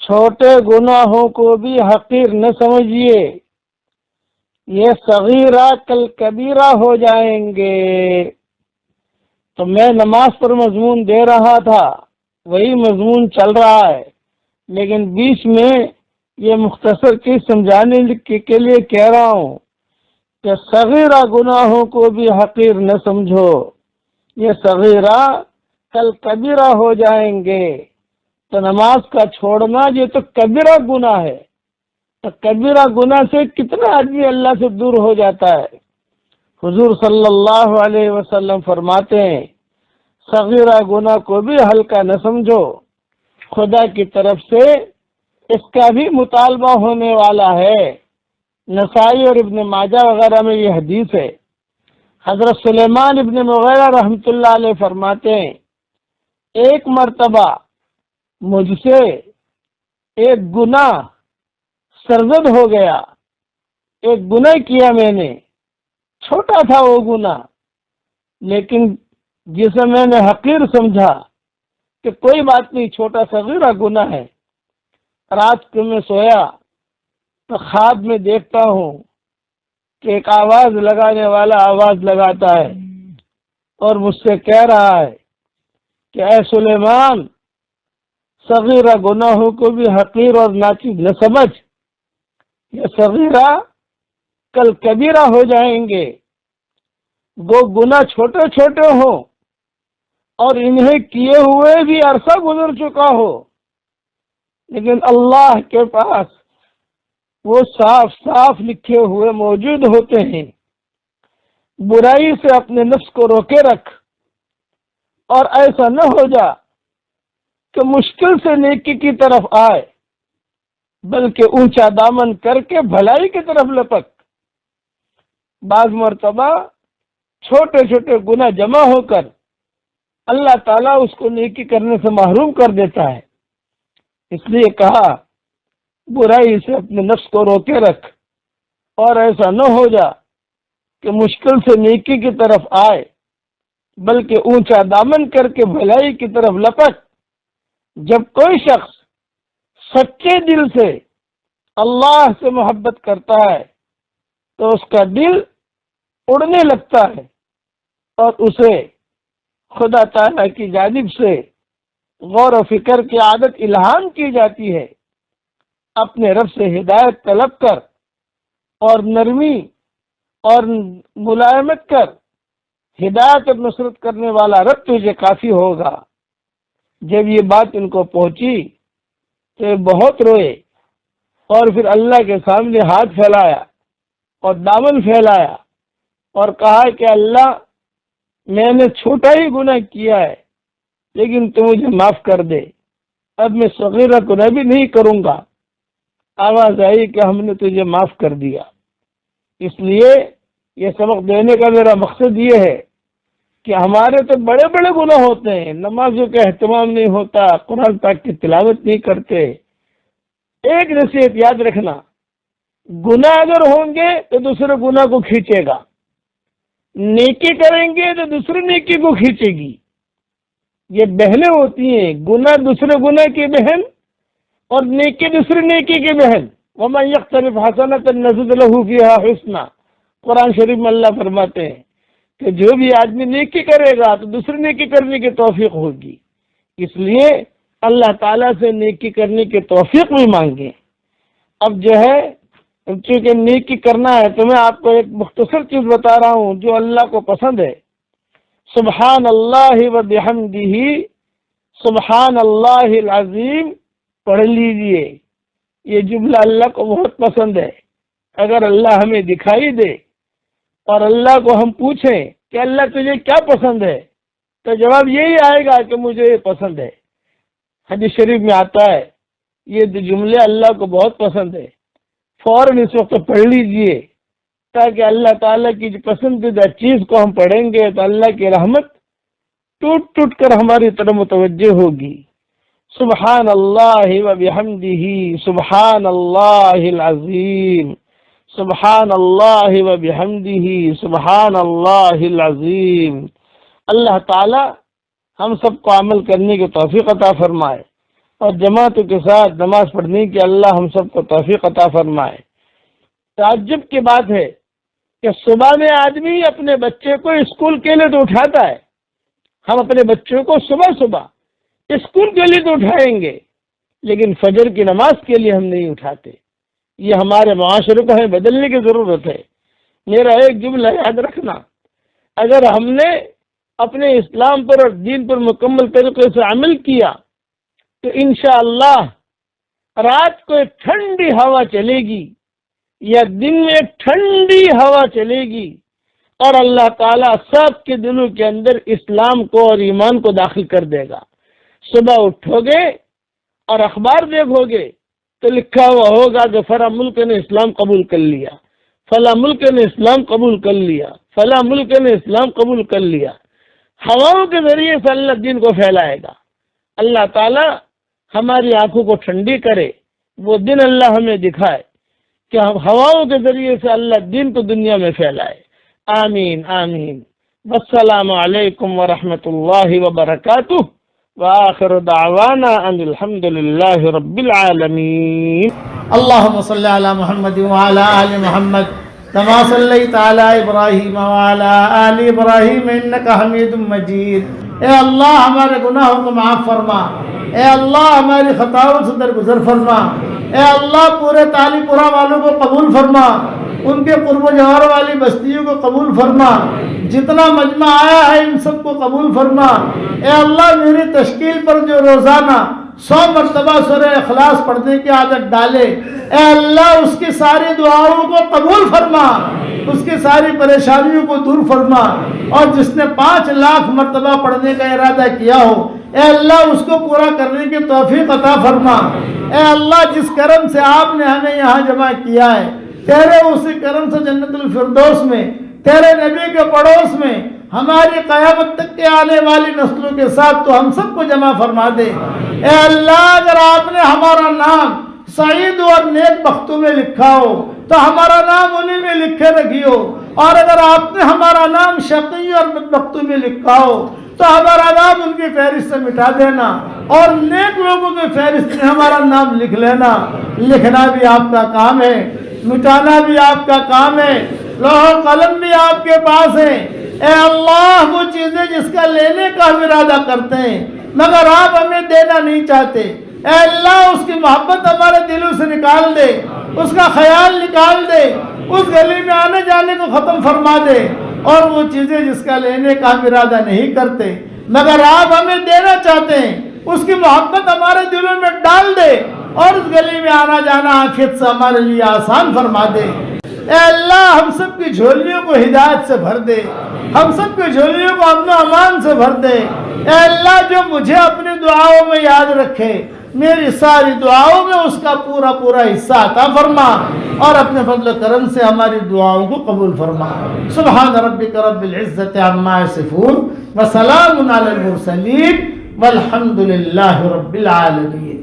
چھوٹے گناہوں کو بھی حقیر نہ سمجھیے، یہ صغیرہ کل کبیرہ ہو جائیں گے۔ تو میں نماز پر مضمون دے رہا تھا، وہی مضمون چل رہا ہے، لیکن بیچ میں یہ مختصر چیز سمجھانے کے لیے کہہ رہا ہوں کہ صغیرہ گناہوں کو بھی حقیر نہ سمجھو، یہ صغیرہ کل کبیرہ ہو جائیں گے۔ تو نماز کا چھوڑنا یہ تو کبیرہ گناہ ہے، تو کبیرہ گناہ سے کتنا آدمی اللہ سے دور ہو جاتا ہے۔ حضور صلی اللہ علیہ وسلم فرماتے ہیں صغیرہ گناہ کو بھی ہلکا نہ سمجھو، خدا کی طرف سے اس کا بھی مطالبہ ہونے والا ہے۔ نسائی اور ابن ماجہ وغیرہ میں یہ حدیث ہے۔ حضرت سلیمان ابن مغیرہ رحمۃ اللہ علیہ فرماتے ہیں ایک مرتبہ مجھ سے ایک گناہ سرزد ہو گیا، ایک گناہ کیا میں نے، چھوٹا تھا وہ گناہ، لیکن جسے میں نے حقیر سمجھا کہ کوئی بات نہیں، چھوٹا صغیرہ گناہ ہے۔ رات کو میں سویا تو خواب میں دیکھتا ہوں کہ ایک آواز لگانے والا آواز لگاتا ہے اور مجھ سے کہہ رہا ہے کہ اے سلیمان، صغیرہ گناہوں کو بھی حقیر اور ناچیز نہ سمجھ، یہ صغیرہ کل کبیرہ ہو جائیں گے۔ وہ گناہ چھوٹے چھوٹے ہوں اور انہیں کیے ہوئے بھی عرصہ گزر چکا ہو، لیکن اللہ کے پاس وہ صاف صاف لکھے ہوئے موجود ہوتے ہیں۔ برائی سے اپنے نفس کو روکے رکھ، اور ایسا نہ ہو جا کہ مشکل سے نیکی کی طرف آئے، بلکہ اونچا دامن کر کے بھلائی کی طرف لپک۔ بعض مرتبہ چھوٹے چھوٹے گناہ جمع ہو کر اللہ تعالیٰ اس کو نیکی کرنے سے محروم کر دیتا ہے۔ اس لیے کہا برائی سے اپنے نفس کو روکے رکھ، اور ایسا نہ ہو جا کہ مشکل سے نیکی کی طرف آئے، بلکہ اونچا دامن کر کے بھلائی کی طرف لپک۔ جب کوئی شخص سچے دل سے اللہ سے محبت کرتا ہے تو اس کا دل اڑنے لگتا ہے، اور اسے خدا تعالیٰ کی جانب سے غور و فکر کی عادت الہام کی جاتی ہے۔ اپنے رب سے ہدایت طلب کر اور نرمی اور ملائمت کر، ہدایت اور نصرت کرنے والا رب تجھے کافی ہوگا۔ جب یہ بات ان کو پہنچی تو یہ بہت روئے، اور پھر اللہ کے سامنے ہاتھ پھیلایا اور دامن پھیلایا اور کہا کہ اللہ، میں نے چھوٹا ہی گناہ کیا ہے، لیکن تو مجھے معاف کر دے، اب میں صغیرہ گناہ بھی نہیں کروں گا۔ آواز آئی کہ ہم نے تجھے معاف کر دیا۔ اس لیے یہ سبق دینے کا میرا مقصد یہ ہے کہ ہمارے تو بڑے بڑے گناہ ہوتے ہیں، نمازوں کا اہتمام نہیں ہوتا، قرآن پاک کی تلاوت نہیں کرتے۔ ایک نصیحت یاد رکھنا، گناہ اگر ہوں گے تو دوسرے گناہ کو کھینچے گا، نیکی کریں گے تو دوسری نیکی کو کھینچے گی۔ یہ بہنیں ہوتی ہیں، گناہ دوسرے گناہ کی بہن اور نیکی دوسری نیکی کی بہن۔ وَمَن يَقْتَرِفْ حَسَنَةً نَزِدْ لَهُ فِيهَا حُسْنًا، قرآن شریف میں اللہ فرماتے ہیں کہ جو بھی آدمی نیکی کرے گا تو دوسری نیکی کرنے کی توفیق ہوگی۔ اس لیے اللہ تعالیٰ سے نیکی کرنے کی توفیق بھی مانگیں۔ اب جو ہے چونکہ نیکی کرنا ہے تو میں آپ کو ایک مختصر چیز بتا رہا ہوں جو اللہ کو پسند ہے۔ سبحان اللہ و بحمدہ، سبحان اللہ العظیم پڑھ لیجئے۔ یہ جملہ اللہ کو بہت پسند ہے۔ اگر اللہ ہمیں دکھائی دے اور اللہ کو ہم پوچھیں کہ اللہ تجھے کیا پسند ہے، تو جواب یہی آئے گا کہ مجھے یہ پسند ہے۔ حدیث شریف میں آتا ہے یہ جملے اللہ کو بہت پسند ہے، فوراً اس وقت پڑھ لیجئے، تاکہ اللہ تعالیٰ کی پسندیدہ چیز کو ہم پڑھیں گے تو اللہ کی رحمت ٹوٹ ٹوٹ کر ہماری طرف متوجہ ہوگی۔ سبحان اللہ و بحمدہ، سبحان اللہ العظیم، سبحان اللہ و بحمدہ، سبحان اللہ العظیم۔ اللہ تعالی ہم سب کو عمل کرنے کی توفیق عطا فرمائے۔ اور جماعتوں کے ساتھ نماز پڑھنے کی اللہ ہم سب کو توفیق عطا فرمائے۔ تعجب کی بات ہے کہ صبح میں آدمی اپنے بچے کو اسکول کے لیے تو اٹھاتا ہے، ہم اپنے بچوں کو صبح صبح اسکول کے لیے تو اٹھائیں گے، لیکن فجر کی نماز کے لیے ہم نہیں اٹھاتے۔ یہ ہمارے معاشرے کو ہمیں بدلنے کی ضرورت ہے۔ میرا ایک جملہ یاد رکھنا، اگر ہم نے اپنے اسلام پر اور دین پر مکمل طریقے سے عمل کیا تو انشاءاللہ رات کو ایک ٹھنڈی ہوا چلے گی یا دن میں ایک ٹھنڈی ہوا چلے گی، اور اللہ تعالیٰ سب کے دلوں کے اندر اسلام کو اور ایمان کو داخل کر دے گا۔ صبح اٹھو گے اور اخبار دیکھو گے تو لکھا ہوا ہوگا کہ فلاں ملک نے اسلام قبول کر لیا، فلاں ملک نے اسلام قبول کر لیا، فلاں ملک نے اسلام قبول کر لیا۔ ہواؤں کے ذریعے سے اللہ دین کو پھیلائے گا۔ اللہ تعالیٰ ہماری آنکھوں کو ٹھنڈی کرے، وہ دن اللہ ہمیں دکھائے کہ ہم ہواؤں کے ذریعے سے اللہ دین کو دنیا میں پھیلائے۔ آمین آمین۔ والسلام علیکم ورحمۃ اللہ وبرکاتہ، وآخر دعوانا ان الحمد للہ رب العالمین۔ اللهم صل على محمد وعلى آل محمد كما صليت على ابراہیم وعلى آل ابراہیم انك حمید مجید۔ اے اللہ ہمارے گناہوں کو معاف فرما، اے اللہ ہماری خطاؤں سے درگزر فرما، اے اللہ پورے تالی پورا والوں کو قبول فرما، ان کے قرب و جوار والی بستیوں کو قبول فرما، جتنا مجمع آیا ہے ان سب کو قبول فرما۔ اے اللہ میری تشکیل پر جو روزانہ 100 مرتبہ سورہ اخلاص پڑھنے کی عادت ڈالے، اے اللہ اس کی ساری دعاؤں کو قبول فرما، اس کی ساری پریشانیوں کو دور فرما، اور جس نے 5 لاکھ مرتبہ پڑھنے کا ارادہ کیا ہو اے اللہ اس کو پورا کرنے کی توفیق عطا فرما۔ اے اللہ جس کرم سے آپ نے ہمیں یہاں جمع کیا ہے، تیرے اسی کرم سے جنت الفردوس میں تیرے نبی کے پڑوس میں ہماری قیامت تک کے آنے والی نسلوں کے ساتھ تو ہم سب کو جمع فرما دے۔ اے اللہ اگر آپ نے ہمارا نام سعید اور نیک بختوں میں لکھا ہو تو ہمارا نام انہی میں لکھے رکھیو، اور اگر آپ نے ہمارا نام شقی اور بدبختوں میں لکھا ہو تو ہمارا نام ان کی فہرست سے مٹا دینا، اور نیک لوگوں کی فہرست میں ہمارا نام لکھ لینا۔ لکھنا بھی آپ کا کام ہے، مٹانا بھی آپ کا کام ہے، لوح و قلم بھی آپ کے پاس ہے۔ اے اللہ وہ چیزیں جس کا لینے کا ہم ارادہ کرتے ہیں مگر آپ ہمیں دینا نہیں چاہتے، اے اللہ اس کی محبت ہمارے دلوں سے نکال دے، اس کا خیال نکال دے، اس گلی میں آنے جانے کو ختم فرما دے، اور وہ چیزیں جس کا لینے کا ہم ارادہ نہیں کرتے مگر آپ ہمیں دینا چاہتے ہیں اس کی محبت ہمارے دلوں میں ڈال دے، اور اس گلی میں آنا جانا عافیت سے ہمارے لیے آسان فرما دے۔ اے اللہ ہم سب کی جھولیوں کو ہدایت سے بھر دے، ہم سب کی جھولیوں کو امن و امان سے بھر دے۔ اے اللہ جو مجھے اپنی دعاؤں میں یاد رکھے میری ساری دعاؤں میں اس کا پورا پورا حصہ عطا فرما، اور اپنے فضل و کرم سے ہماری دعاؤں کو قبول فرما۔ سبحان ربک رب العزت عما یصفون وسلام علی المرسلین والحمد للہ رب العالمین۔